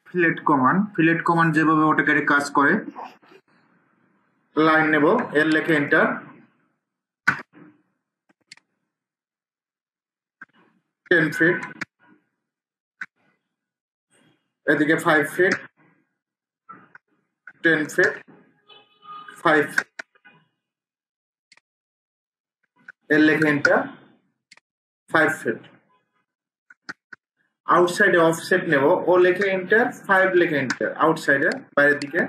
Fillet command যেভাবে অটোক্যাডে কাজ করে, লাইন নেব, এর লেখে এন্টার, 10 ফিট, এদিকে 5 ফিট, 10 ফিট, 5 ফিট, এর লেখে এন্টার, 5 ফিট। আউটসাইডে অফসেট নেব, ও লেখে এন্টার, 5 লেখে এন্টার, আউটসাইডে বাইরের দিকে,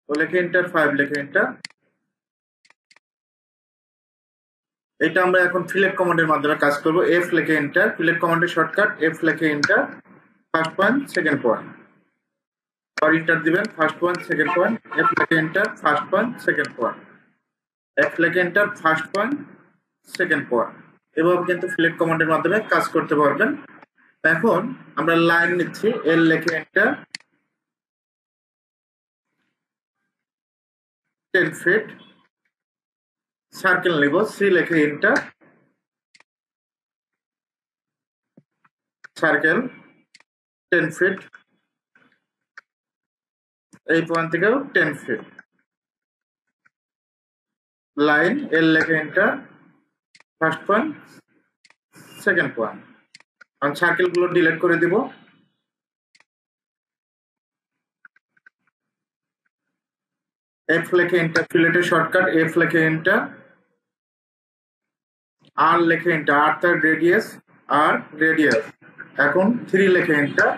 ও লেখে এন্টার, 5 লেখে এন্টার। এটা আমরা এখন ফিলেট কমান্ডের মাধ্যমে কাজ করব। এফ লেখে এন্টার, ফিলেট কমান্ডের শর্টকাট এফ লেখে enter, first point, second point, আর এন্টার দিবেন, first point, second point, F লেখে enter, first point, second point, F লেখে enter, first point, second point. এভাবে কিন্তু ফিলেট কমান্ডের মাধ্যমে কাজ করতে পারবেন। এখন আমরা লাইন নিচ্ছি, এল লেখে এন্টার, 10 ফিট, সার্কেল নেব, সি লেখে এন্টার, সার্কেল 10 ফিট, এই পয়েন্ট থেকেও 10 ফিট, লাইন এল লেখে enter, first point, second point. আমি সার্কেল গুলো ডিলিট করে দিব। এফ লেখে এন্টার, ফিলেটের শর্টকাট এফ লেখে এন্টার, আর লেখে এন্টার, আর তার রেডিয়াস, আর রেডিয়াস এখন 3 লেখে এন্টার।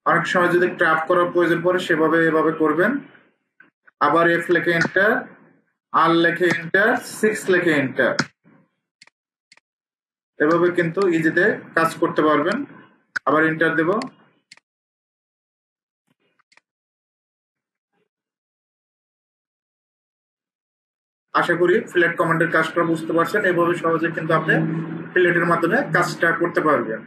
অনেক সময় যদি ট্র্যাপ করার প্রয়োজন পড়ে সেভাবে এভাবে করবেন। আবার এফ লেখে এন্টার, আর লেখে এন্টার, 6 লেখে এন্টার। এভাবে কিন্তু ইজিতে কাজ করতে পারবেন। আবার এন্টার দেব। আশা করি ফিলেট কমান্ডের কাজটা বুঝতে পারছেন। এভাবে সহজে কিন্তু আপনি ফিলেটের মাধ্যমে কাজটা করতে পারবেন।